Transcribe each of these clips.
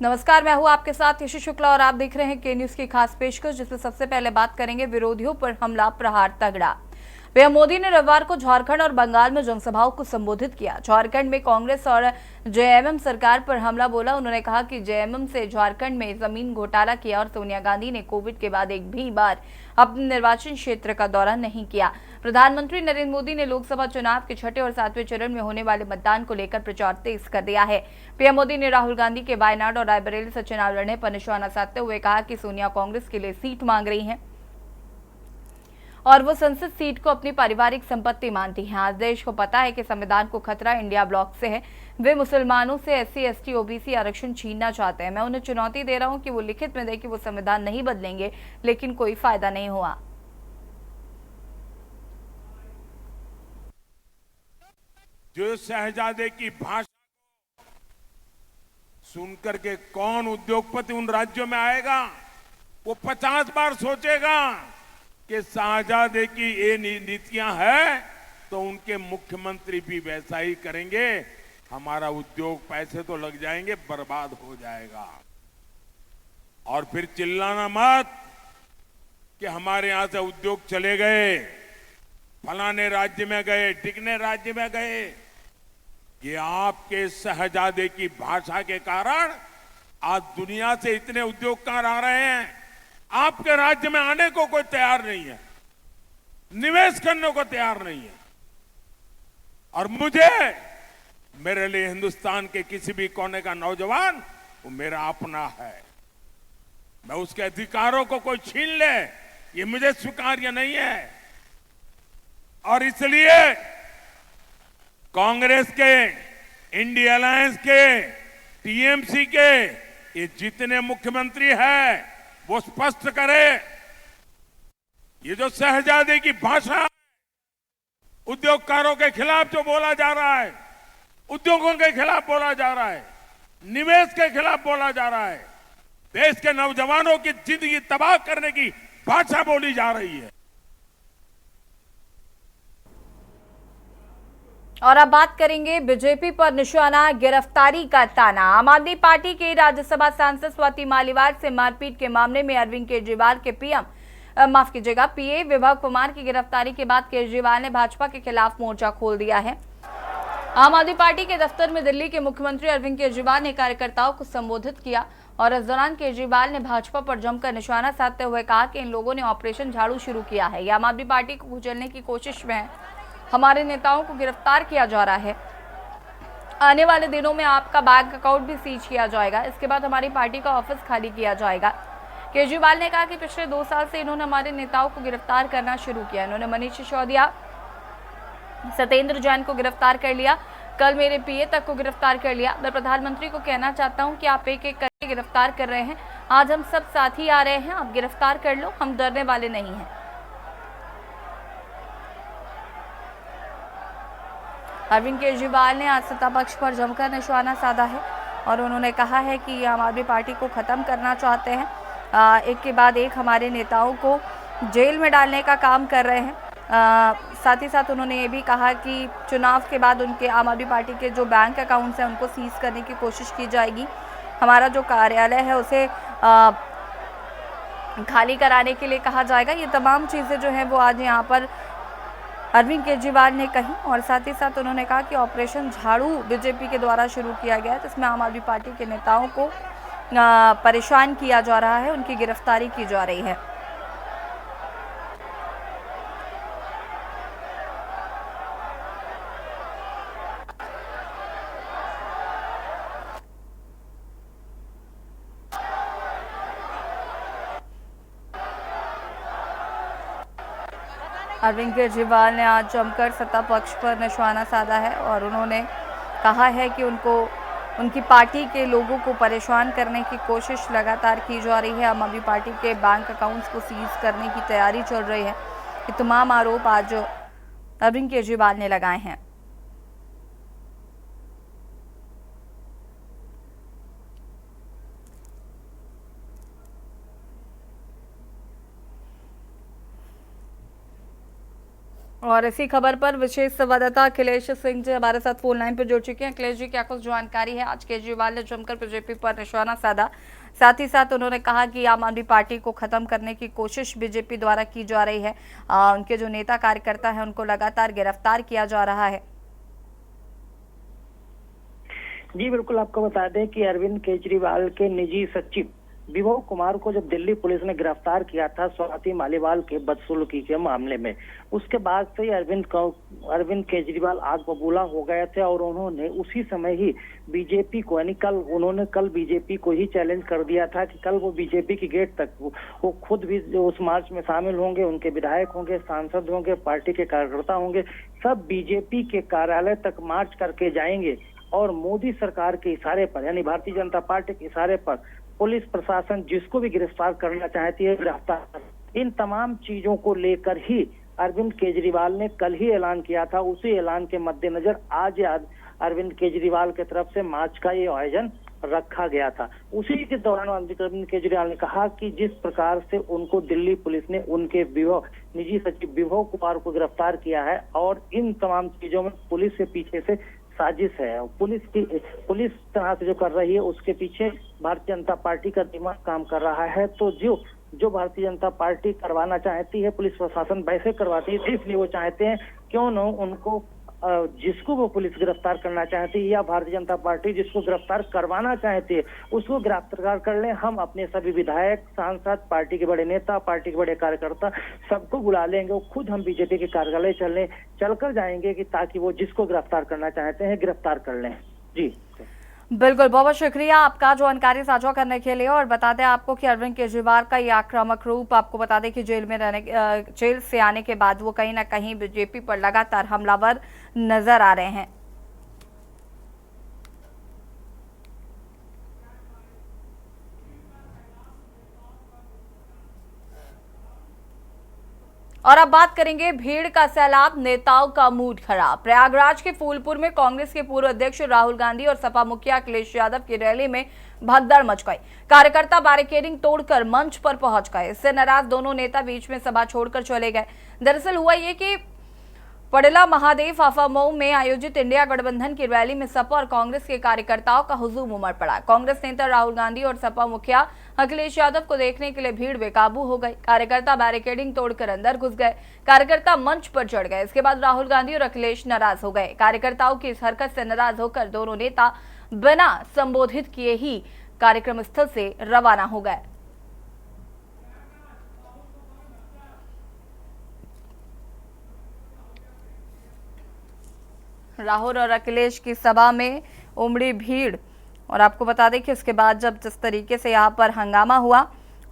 नमस्कार, मैं हूं आपके साथ यशु शुक्ला और आप देख रहे हैं के न्यूज की खास पेशकश, जिसमें सबसे पहले बात करेंगे विरोधियों पर हमला, प्रहार तगड़ा। पीएम मोदी ने रविवार को झारखंड और बंगाल में जनसभाओं को संबोधित किया। झारखंड में कांग्रेस और जेएमएम सरकार पर हमला बोला। उन्होंने कहा कि जेएमएम से झारखंड में जमीन घोटाला किया और सोनिया गांधी ने कोविड के बाद एक भी बार अपने निर्वाचन क्षेत्र का दौरा नहीं किया। प्रधानमंत्री नरेंद्र मोदी ने लोकसभा चुनाव के छठे और सातवें चरण में होने वाले मतदान को लेकर प्रचार तेज कर दिया है। पीएम मोदी ने राहुल गांधी के वायनाड और रायबरेली से चुनाव लड़ने पर निशाना साधते हुए कहा कि सोनिया कांग्रेस के लिए सीट मांग रही हैं और वो संसद सीट को अपनी पारिवारिक संपत्ति मानती हैं। आज देश को पता है कि संविधान को खतरा इंडिया ब्लॉक से है। वे मुसलमानों से एससी, एसटी, ओबीसी आरक्षण छीनना चाहते हैं। मैं उन्हें चुनौती दे रहा हूं कि वो लिखित में दें कि वो संविधान नहीं बदलेंगे, लेकिन कोई फायदा नहीं हुआ। जो शहजादे की भाषा सुनकर के कौन उद्योगपति उन राज्यों में आएगा? वो 50 बार सोचेगा कि शहजादे की ये नीतियां हैं तो उनके मुख्यमंत्री भी वैसा ही करेंगे। हमारा उद्योग, पैसे तो लग जाएंगे, बर्बाद हो जाएगा। और फिर चिल्लाना मत कि हमारे यहां से उद्योग चले गए, फलाने राज्य में गए, टिकने राज्य में गए। ये आपके शहजादे की भाषा के कारण आज दुनिया से इतने उद्योगकार आ रहे हैं। आपके राज्य में आने को कोई तैयार नहीं है, निवेश करने को तैयार नहीं है। और मुझे, मेरे लिए हिंदुस्तान के किसी भी कोने का नौजवान वो मेरा अपना है। मैं उसके अधिकारों को कोई छीन ले, ये मुझे स्वीकार्य नहीं है। और इसलिए कांग्रेस के, इंडिया अलायंस के, टीएमसी के ये जितने मुख्यमंत्री हैं वो स्पष्ट करे, ये जो शहजादे की भाषा उद्योगकारों के खिलाफ जो बोला जा रहा है, उद्योगों के खिलाफ बोला जा रहा है, निवेश के खिलाफ बोला जा रहा है, देश के नौजवानों की जिंदगी तबाह करने की भाषा बोली जा रही है। और अब बात करेंगे बीजेपी पर निशाना, गिरफ्तारी का ताना। आम आदमी पार्टी के राज्यसभा सांसद स्वाति मालीवाल से मारपीट के मामले में अरविंद केजरीवाल के पीए विभव कुमार की गिरफ्तारी के बाद केजरीवाल ने भाजपा के खिलाफ मोर्चा खोल दिया है। आम आदमी पार्टी के दफ्तर में दिल्ली के मुख्यमंत्री अरविंद केजरीवाल ने कार्यकर्ताओं को संबोधित किया और इस दौरान केजरीवाल ने भाजपा पर जमकर निशाना साधते हुए कहा कि इन लोगों ने ऑपरेशन झाड़ू शुरू किया है। ये आम आदमी पार्टी को कुचलने की कोशिश में है। हमारे नेताओं को गिरफ्तार किया जा रहा है। आने वाले दिनों में आपका बैंक अकाउंट भी सीज किया जाएगा। इसके बाद हमारी पार्टी का ऑफिस खाली किया जाएगा। केजरीवाल ने कहा कि पिछले 2 साल से इन्होंने हमारे नेताओं को गिरफ्तार करना शुरू किया। इन्होंने मनीष सिसोदिया, सत्येंद्र जैन को गिरफ्तार कर लिया, कल मेरे पीए तक को गिरफ्तार कर लिया। मैं प्रधानमंत्री को कहना चाहता हूं कि आप एक एक करके गिरफ्तार कर रहे हैं। आज हम सब साथी आ रहे हैं, आप गिरफ्तार कर लो, हम डरने वाले नहीं हैं। अरविंद केजरीवाल ने आज सत्ता पक्ष पर जमकर निशाना साधा है और उन्होंने कहा है कि आम आदमी पार्टी को खत्म करना चाहते हैं। एक के बाद एक हमारे नेताओं को जेल में डालने का काम कर रहे हैं। साथ ही साथ उन्होंने ये भी कहा कि चुनाव के बाद उनके आम आदमी पार्टी के जो बैंक अकाउंट्स हैं उनको सीज करने की कोशिश की जाएगी। हमारा जो कार्यालय है उसे खाली कराने के लिए कहा जाएगा। ये तमाम चीज़ें जो हैं वो आज यहाँ पर अरविंद केजरीवाल ने कही और साथ ही साथ उन्होंने कहा कि ऑपरेशन झाड़ू बीजेपी के द्वारा शुरू किया गया है, जिसमें आम आदमी पार्टी के नेताओं को परेशान किया जा रहा है, उनकी गिरफ्तारी की जा रही है। अरविंद केजरीवाल ने आज जमकर सत्ता पक्ष पर निशाना साधा है और उन्होंने कहा है कि उनकी पार्टी के लोगों को परेशान करने की कोशिश लगातार की जा रही है। आम आदमी पार्टी के बैंक अकाउंट्स को सीज करने की तैयारी चल रही है। ये तमाम आरोप आज अरविंद केजरीवाल ने लगाए हैं। और इसी खबर पर विशेष संवाददाता अखिलेश सिंह जी हमारे साथ फोन लाइन पर जुड़ चुके हैं। अखिलेश जी, क्या कुछ जानकारी है? आज केजरीवाल ने जमकर बीजेपी पर निशाना साधा, साथ ही साथ उन्होंने कहा कि आम आदमी पार्टी को खत्म करने की कोशिश बीजेपी द्वारा की जा रही है। उनके जो नेता कार्यकर्ता है उनको लगातार गिरफ्तार किया जा रहा है। जी बिल्कुल, आपको बता दें कि अरविंद केजरीवाल के निजी सचिव विभव कुमार को जब दिल्ली पुलिस ने गिरफ्तार किया था स्वाति मालीवाल के बदसलूकी के मामले में, उसके बाद से ही अरविंद केजरीवाल आग बबूला हो गए थे और उन्होंने उसी समय ही बीजेपी को यानी कल बीजेपी को ही चैलेंज कर दिया था कि कल वो बीजेपी की गेट तक वो खुद भी उस मार्च में शामिल होंगे, उनके विधायक होंगे, सांसद होंगे, पार्टी के कार्यकर्ता होंगे, सब बीजेपी के कार्यालय तक मार्च करके जाएंगे और मोदी सरकार के इशारे पर यानी भारतीय जनता पार्टी के इशारे पर पुलिस प्रशासन जिसको भी गिरफ्तार करना चाहती है गिरफ्तार। इन तमाम चीजों को लेकर ही अरविंद केजरीवाल ने कल ही ऐलान किया था। उसी ऐलान के मद्देनजर आज अरविंद केजरीवाल की तरफ से मार्च का ये आयोजन रखा गया था। उसी के दौरान अरविंद केजरीवाल ने कहा कि जिस प्रकार से उनको दिल्ली पुलिस ने उनके निजी सचिव विभव कुमार को गिरफ्तार किया है और इन तमाम चीजों में पुलिस के पीछे से साजिश है, पुलिस तरह से जो कर रही है उसके पीछे भारतीय जनता पार्टी का दिमाग काम कर रहा है। तो जो भारतीय जनता पार्टी करवाना चाहती है पुलिस प्रशासन वैसे करवाती है, इसलिए वो चाहते हैं क्यों न उनको जिसको वो पुलिस गिरफ्तार करना चाहती है या भारतीय जनता पार्टी जिसको गिरफ्तार करवाना चाहती है उसको गिरफ्तार कर ले। हम अपने सभी विधायक, सांसद, पार्टी के बड़े नेता, पार्टी के बड़े कार्यकर्ता सबको बुला लेंगे, वो खुद हम बीजेपी के कार्यालय चलकर जाएंगे कि ताकि वो जिसको गिरफ्तार करना चाहते हैं गिरफ्तार कर लें। जी बिल्कुल, बहुत बहुत शुक्रिया आपका जानकारी साझा करने के लिए। और बता दें आपको कि अरविंद केजरीवाल का ये आक्रामक रूप, आपको बता दें कि जेल से आने के बाद वो कहीं ना कहीं बीजेपी पर लगातार हमलावर नजर आ रहे हैं। और अब बात करेंगे भीड़ का सैलाब, नेताओं का मूड खराब। प्रयागराज के फूलपुर में कांग्रेस के पूर्व अध्यक्ष राहुल गांधी और सपा मुखिया अखिलेश यादव की रैली में भगदड़ मच गई। कार्यकर्ता बैरिकेडिंग तोड़कर मंच पर पहुंच गए। इससे नाराज दोनों नेता बीच में सभा छोड़कर चले गए। दरअसल हुआ ये कि पड़ेला महादेव आफामऊ में आयोजित इंडिया गठबंधन की रैली में सपा और कांग्रेस के कार्यकर्ताओं का हुजूम उमड़ पड़ा। कांग्रेस नेता राहुल गांधी और सपा मुखिया अखिलेश यादव को देखने के लिए भीड़ बेकाबू हो गई। कार्यकर्ता बैरिकेडिंग तोड़कर अंदर घुस गए। कार्यकर्ता मंच पर चढ़ गए। इसके बाद राहुल गांधी और अखिलेश नाराज हो गए। कार्यकर्ताओं की इस हरकत से नाराज होकर दोनों नेता बिना संबोधित किए ही कार्यक्रम स्थल से रवाना हो गए। राहुल और अखिलेश की सभा में उमड़ी भीड़। और आपको बता दें कि उसके बाद जब जिस तरीके से यहाँ पर हंगामा हुआ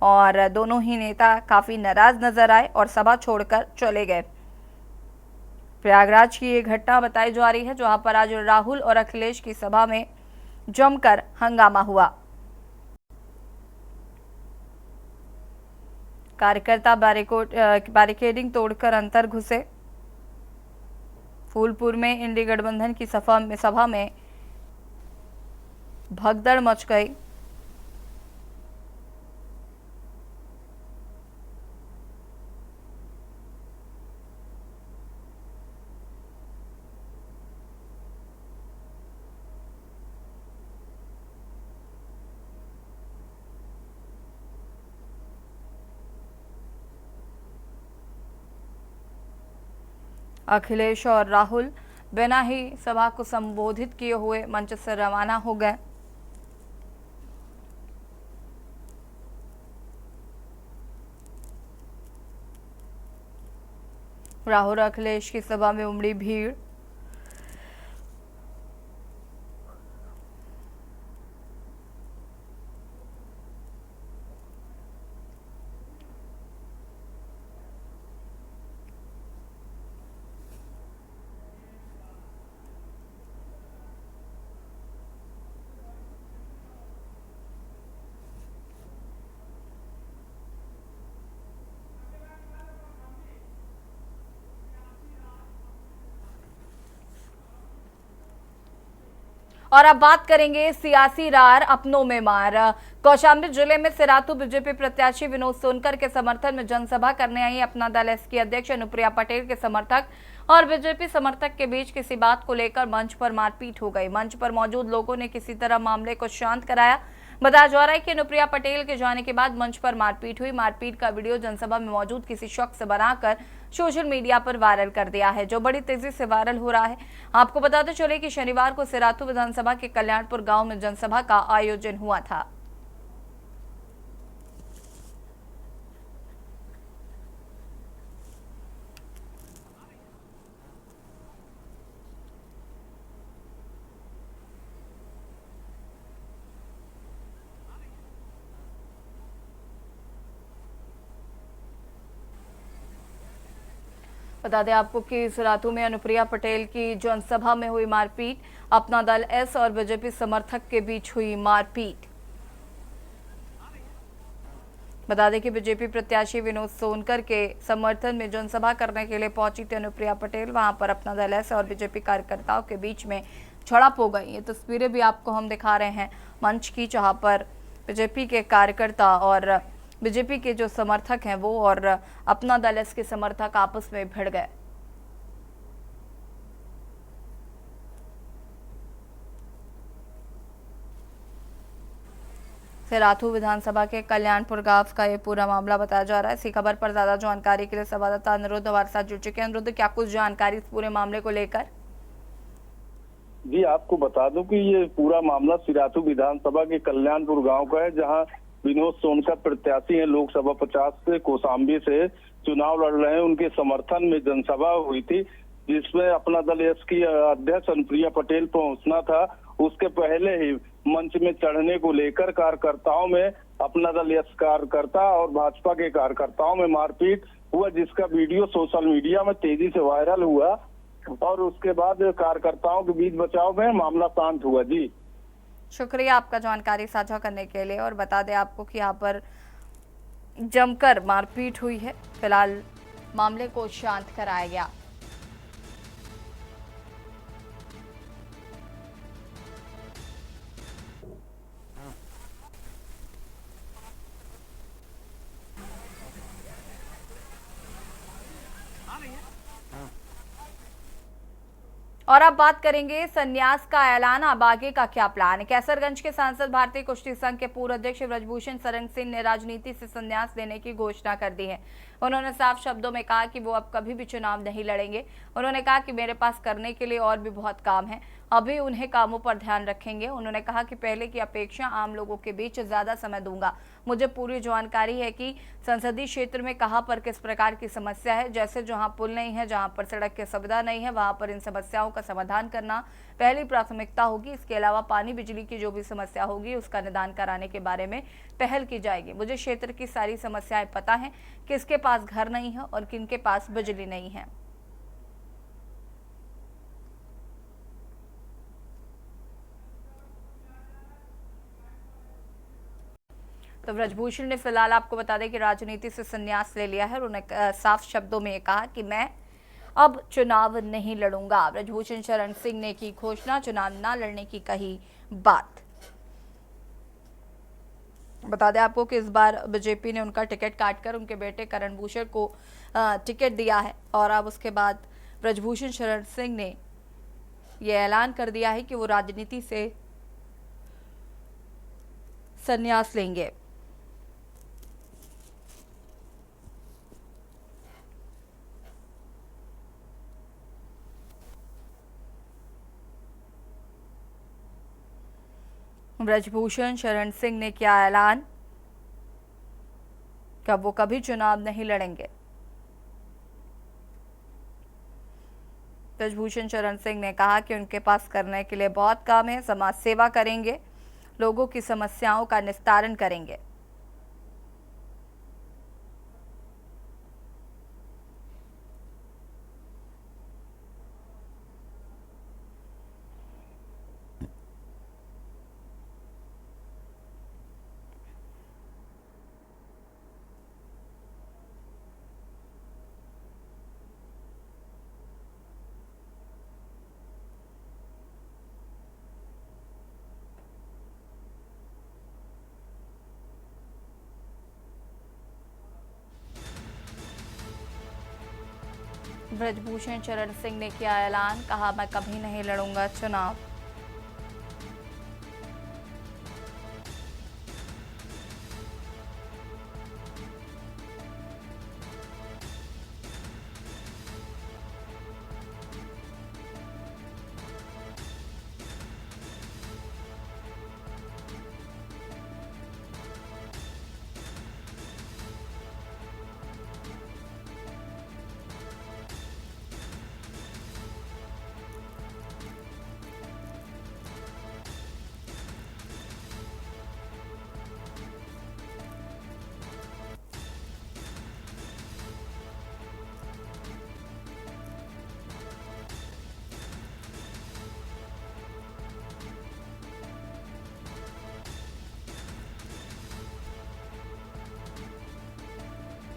और दोनों ही नेता काफी नाराज नजर आए और सभा छोड़कर चले गए। प्रयागराज की ये घटना बताई जा रही है जहां पर आज राहुल और अखिलेश की सभा में जमकर हंगामा हुआ। कार्यकर्ता बैरिकेडिंग तोड़कर अंदर घुसे। फूलपुर में इंडी गठबंधन की सभा में भगदड़ मच गई। अखिलेश और राहुल बिना ही सभा को संबोधित किए हुए मंच से रवाना हो गए। राहुल और अखिलेश की सभा में उमड़ी भीड़। और अब बात करेंगे सियासी रार अपनों में मार। कौशाम्बी जिले में सिराथू बीजेपी प्रत्याशी विनोद सोनकर के समर्थन में जनसभा करने आई अपना दल एस की अध्यक्ष अनुप्रिया पटेल के समर्थक और बीजेपी समर्थक के बीच किसी बात को लेकर मंच पर मारपीट हो गई। मंच पर मौजूद लोगों ने किसी तरह मामले को शांत कराया। बताया जा रहा है कि अनुप्रिया पटेल के जाने के बाद मंच पर मारपीट हुई। मारपीट का वीडियो जनसभा में मौजूद किसी शख्स से बनाकर सोशल मीडिया पर वायरल कर दिया है, जो बड़ी तेजी से वायरल हो रहा है। आपको बताते चले कि शनिवार को सिराथू विधानसभा के कल्याणपुर गांव में जनसभा का आयोजन हुआ था। बता दें आपको कि सिराथू में अनुप्रिया पटेल की जनसभा में हुई मारपीट, अपना दल एस और बीजेपी समर्थक के बीच हुई मारपीट। बता दें कि बीजेपी प्रत्याशी विनोद सोनकर के समर्थन में जनसभा करने के लिए पहुंची थी अनुप्रिया पटेल। वहां पर अपना दल एस और बीजेपी कार्यकर्ताओं के बीच में झड़प हो गई। ये तस्वीरें भी आपको हम दिखा रहे हैं मंच की, जहां पर बीजेपी के कार्यकर्ता और बीजेपी के जो समर्थक हैं वो और अपना दल एस के समर्थक आपस में भिड़ गए। सिराथू विधानसभा के कल्याणपुर गांव का ये पूरा मामला बताया जा रहा है। इसी खबर पर ज्यादा जानकारी के लिए संवाददाता अनिरुद्ध हमारे साथ जुड़ चुके हैं। अनिरुद्ध, क्या कुछ जानकारी इस पूरे मामले को लेकर? जी, आपको बता दूं कि ये पूरा मामला सिराथू विधानसभा के कल्याणपुर गांव का है, जहां विनोद सोनकर प्रत्याशी हैं लोकसभा 50 से, कौशाम्बी से चुनाव लड़ रहे हैं। उनके समर्थन में जनसभा हुई थी, जिसमें अपना दल एस की अध्यक्ष अनुप्रिया पटेल पहुंचना था। उसके पहले ही मंच में चढ़ने को लेकर कार्यकर्ताओं में, अपना दल एस कार्यकर्ता और भाजपा के कार्यकर्ताओं में मारपीट हुआ, जिसका वीडियो सोशल मीडिया में तेजी से वायरल हुआ और उसके बाद कार्यकर्ताओं के बीच बचाव में मामला शांत हुआ। जी, शुक्रिया आपका जानकारी साझा करने के लिए। और बता दें आपको कि यहाँ पर जमकर मारपीट हुई है। फिलहाल मामले को शांत कराया गया। और अब बात करेंगे संन्यास का ऐलान, अब आगे का क्या प्लान। कैसरगंज के सांसद भारतीय कुश्ती संघ के पूर्व अध्यक्ष ब्रजभूषण शरण सिंह ने राजनीति से संन्यास लेने की घोषणा कर दी है। उन्होंने साफ शब्दों में कहा कि वो अब कभी भी चुनाव नहीं लड़ेंगे। उन्होंने कहा कि मेरे पास करने के लिए और भी बहुत काम है, अभी उन्हें कामों पर ध्यान रखेंगे। उन्होंने कहा कि पहले की अपेक्षा आम लोगों के बीच ज्यादा समय दूंगा। मुझे पूरी जानकारी है कि संसदीय क्षेत्र में कहां पर किस प्रकार की समस्या है। जैसे जहां पुल नहीं है, जहां पर सड़क की सुविधा नहीं है, वहां पर इन समस्याओं का समाधान करना पहली प्राथमिकता होगी। इसके अलावा पानी बिजली की जो भी समस्या होगी उसका निदान कराने के बारे में पहल की जाएगी। मुझे क्षेत्र की सारी समस्याएं पता है, किसके पास घर नहीं है और किनके पास बिजली नहीं है। तो ब्रजभूषण ने फिलहाल आपको बता दें कि राजनीति से संन्यास ले लिया है। उन्होंने साफ शब्दों में कहा कि मैं अब चुनाव नहीं लड़ूंगा। ब्रजभूषण शरण सिंह ने की घोषणा, चुनाव न लड़ने की कही बात। बता दें आपको कि इस बार बीजेपी ने उनका टिकट काटकर उनके बेटे करण भूषण को टिकट दिया है और अब उसके बाद ब्रजभूषण शरण सिंह ने यह ऐलान कर दिया है कि वो राजनीति से संन्यास लेंगे। ब्रजभूषण शरण सिंह ने किया ऐलान कि अब वो कभी चुनाव नहीं लड़ेंगे। ब्रजभूषण शरण सिंह ने कहा कि उनके पास करने के लिए बहुत काम है, समाज सेवा करेंगे, लोगों की समस्याओं का निस्तारण करेंगे। ब्रजभूषण शरण सिंह ने किया ऐलान, कहा मैं कभी नहीं लड़ूंगा चुनाव।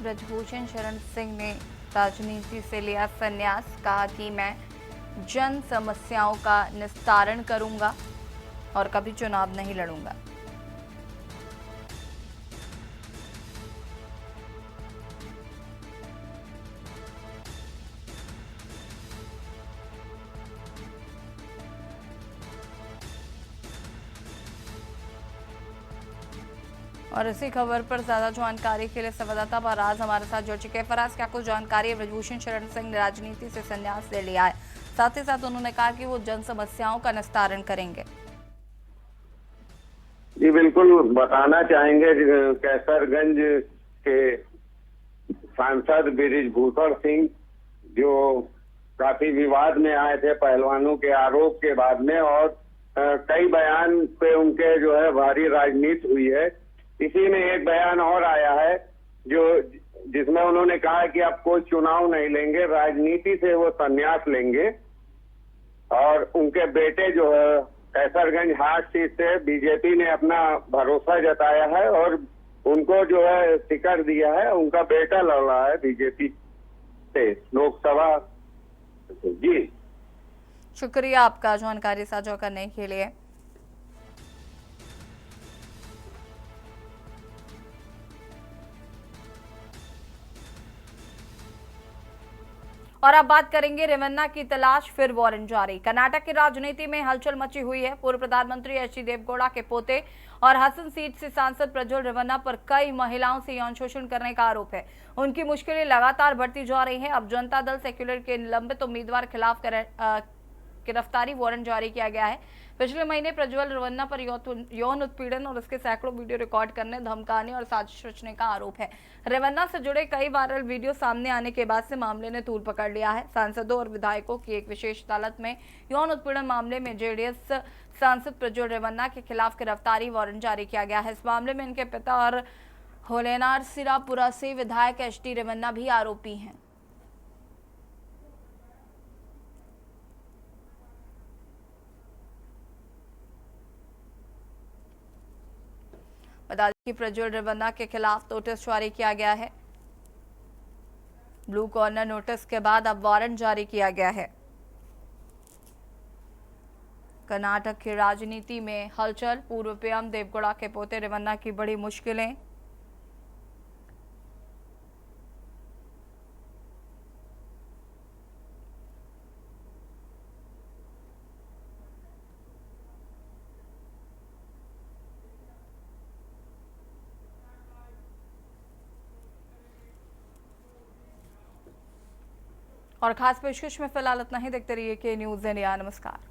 ब्रजभूषण शरण सिंह ने राजनीति से लिया संन्यास, कहा कि मैं जन समस्याओं का निस्तारण करूंगा और कभी चुनाव नहीं लड़ूंगा। और इसी खबर पर ज्यादा जानकारी के लिए संवाददाता फराज हमारे साथ जुड़ चुके हैं। फराज, क्या कुछ जानकारी है? ब्रजभूषण शरण सिंह ने राजनीति से संन्यास ले लिया है, साथ ही साथ उन्होंने कहा कि वो जन समस्याओं का निस्तारण करेंगे। जी बिल्कुल, बताना चाहेंगे कैसरगंज के सांसद ब्रजभूषण सिंह जो काफी विवाद में आए थे पहलवानों के आरोप के बाद में, और कई बयान पे उनके जो है भारी राजनीति हुई है। इसी में एक बयान और आया है जिसमें उन्होंने कहा कि अब कोई चुनाव नहीं लेंगे, राजनीति से वो संन्यास लेंगे। और उनके बेटे जो है कैसरगंज हाट सीट से बीजेपी ने अपना भरोसा जताया है और उनको जो है टिकट दिया है। उनका बेटा लड़ रहा है बीजेपी से लोकसभा। जी शुक्रिया आपका जानकारी साझा करने के लिए। और अब बात करेंगे रेवन्ना की तलाश, फिर वारंट जारी। कर्नाटक की राजनीति में हलचल मची हुई है। पूर्व प्रधानमंत्री एच.डी. देवेगौड़ा के पोते और हसन सीट से सांसद प्रज्वल रेवन्ना पर कई महिलाओं से यौन शोषण करने का आरोप है। उनकी मुश्किलें लगातार बढ़ती जा रही है। अब जनता दल सेक्युलर के निलंबित उम्मीदवार खिलाफ गिरफ्तारी वारंट जारी किया गया है। पिछले महीने प्रज्वल रेवन्ना पर यौन उत्पीड़न और उसके सैकड़ों वीडियो रिकॉर्ड करने, धमकाने और साजिश रचने का आरोप है। रेवन्ना से जुड़े कई वायरल वीडियो सामने आने के बाद से मामले ने तूल पकड़ लिया है। सांसदों और विधायकों की एक विशेष अदालत में यौन उत्पीड़न मामले में जेडीएस सांसद प्रज्वल रेवन्ना के खिलाफ गिरफ्तारी वारंट जारी किया गया है। इस मामले में इनके पिता और होलेनार सिरापुरा से विधायक एच.डी. रेवन्ना भी आरोपी हैं। बता दें कि प्रज्वल रेवन्ना के खिलाफ नोटिस जारी किया गया है। ब्लू कॉर्नर नोटिस के बाद अब वारंट जारी किया गया है। कर्नाटक की राजनीति में हलचल, पूर्व पीएम देवेगौड़ा के पोते रेवन्ना की बड़ी मुश्किलें। और खास पेशकश में फिलहाल इतना ही। देखते रहिए के न्यूज़ इंडिया। नमस्कार।